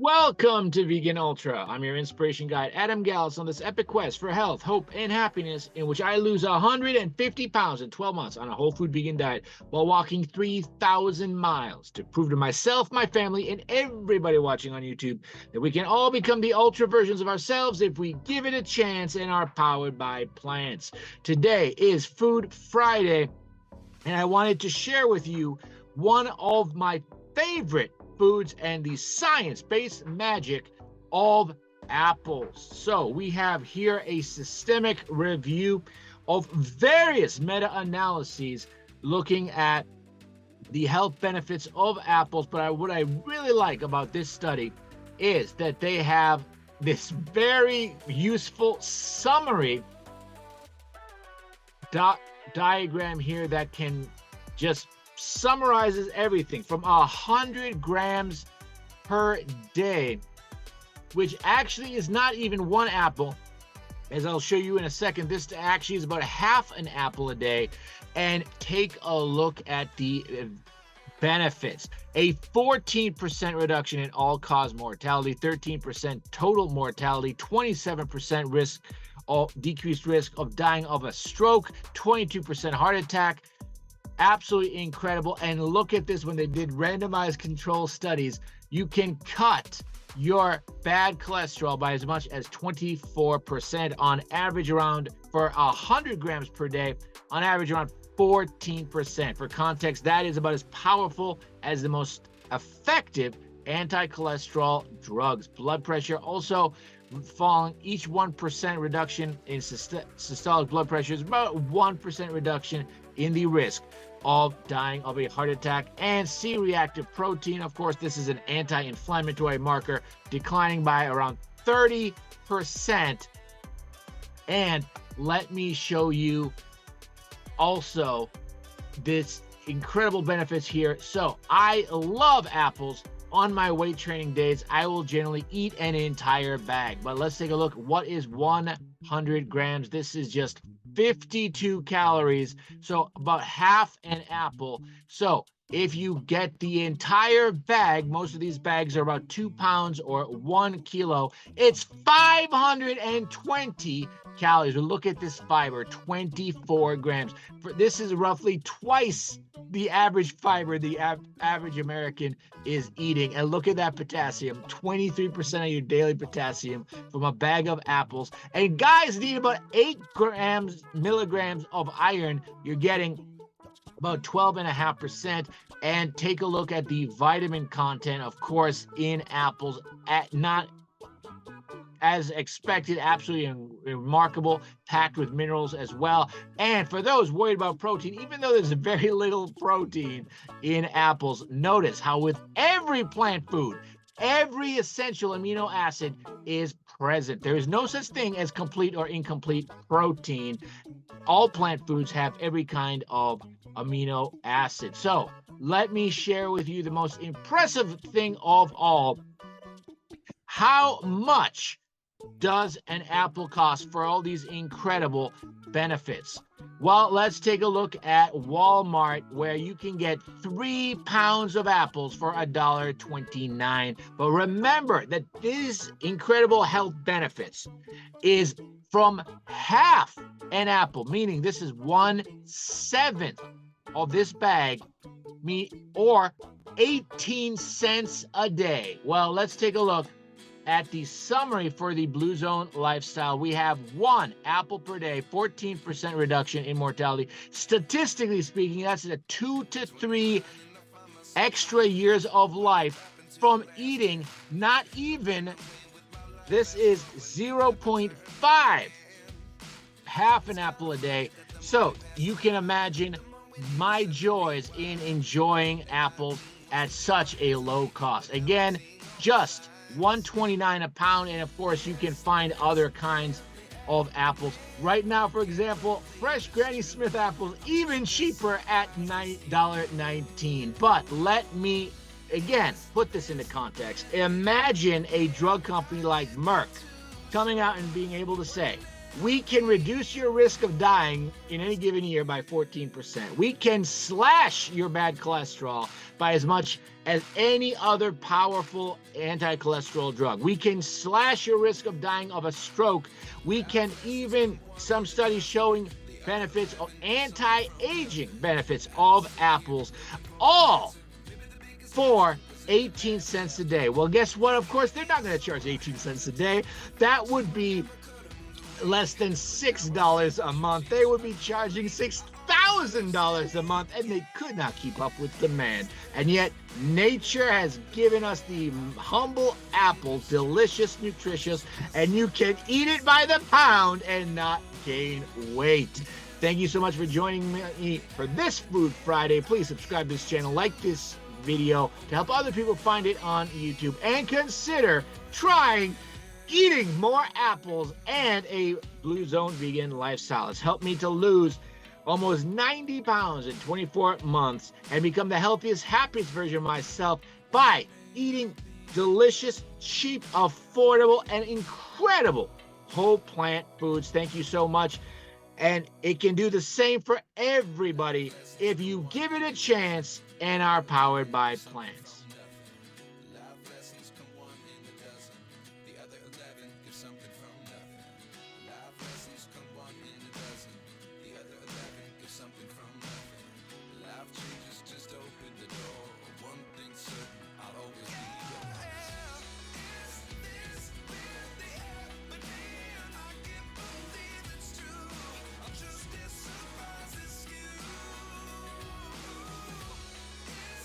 Welcome to Vegan Ultra. I'm your inspiration guide, Adam Gallus, on this epic quest for health, hope, and happiness, in which I lose 150 pounds in 12 months on a whole food vegan diet while walking 3,000 miles to prove to myself, my family, and everybody watching on YouTube that we can all become the ultra versions of ourselves if we give it a chance and are powered by plants. Today is Food Friday, and I wanted to share with you one of my favorite foods and the science-based magic of apples. So we have here a systemic review of various meta-analyses looking at the health benefits of apples. But what I really like about this study is that they have this very useful summary diagram here that can just summarizes everything from 100 grams per day, which actually is not even one apple. As I'll show you in a second, this actually is about half an apple a day. And take a look at the benefits. A 14% reduction in all-cause mortality, 13% total mortality, 27% risk of decreased risk of dying of a stroke, 22% heart attack. Absolutely incredible. And look at this, when they did randomized control studies, you can cut your bad cholesterol by as much as 24%, on average around, for 100 grams per day, on average around 14%. For context, that is about as powerful as the most effective anti-cholesterol drugs. Blood pressure also falling. Each 1% reduction in systolic blood pressure is about 1% reduction in the risk of dying of a heart attack. And C-reactive protein, of course, this is an anti-inflammatory marker, declining by around 30%. And let me show you also this incredible benefits here. So I love apples. On my weight training days, I will generally eat an entire bag. But let's take a look. What is 100 grams? This is just 52 calories, so about half an apple. So if you get the entire bag, most of these bags are about 2 pounds or 1 kilo, it's 520 calories. Look at this fiber, 24 grams. This is roughly twice the average fiber the average American is eating. And look at that potassium, 23% of your daily potassium from a bag of apples. And guys need about 8 milligrams of iron. You're getting about 12.5%. And take a look at the vitamin content, of course, in apples, not as expected, absolutely remarkable, packed with minerals as well. And for those worried about protein, even though there's very little protein in apples, notice how with every plant food, every essential amino acid is present. There is no such thing as complete or incomplete protein. All plant foods have every kind of amino acid. So let me share with you the most impressive thing of all. How much does an apple cost for all these incredible benefits? Well, let's take a look at Walmart, where you can get 3 pounds of apples for $1.29. But remember that these incredible health benefits is from half an apple, meaning this is 1/7 of this bag, or 18 cents a day. Well, let's take a look at the summary for the Blue Zone lifestyle. We have 1 apple per day, 14% reduction in mortality. Statistically speaking, that's a 2 to 3 extra years of life from eating not even, this is 0.5, half an apple a day. So you can imagine my joys in enjoying apples at such a low cost. Again, just $1.29 a pound, and of course you can find other kinds of apples. Right now, for example, fresh Granny Smith apples even cheaper at $9.19. But let me again put this into context. Imagine a drug company like Merck coming out and being able to say, We can reduce your risk of dying in any given year by 14%. We can slash your bad cholesterol by as much as any other powerful anti-cholesterol drug. We can slash your risk of dying of a stroke. We can even, some studies showing benefits of anti-aging benefits of apples, all for 18 cents a day. Well, guess what? Of course, they're not going to charge 18 cents a day. That would be less than $6 a month. They would be charging $6,000 a month, and they could not keep up with demand. And yet, nature has given us the humble apple, delicious, nutritious, and you can eat it by the pound and not gain weight. Thank you so much for joining me for this Food Friday. Please subscribe to this channel, like this video to help other people find it on YouTube, and consider trying eating more apples and a Blue Zone vegan lifestyle. It's helped me to lose almost 90 pounds in 24 months and become the healthiest, happiest version of myself by eating delicious, cheap, affordable, and incredible whole plant foods. Thank you so much. And it can do the same for everybody if you give it a chance and are powered by plants.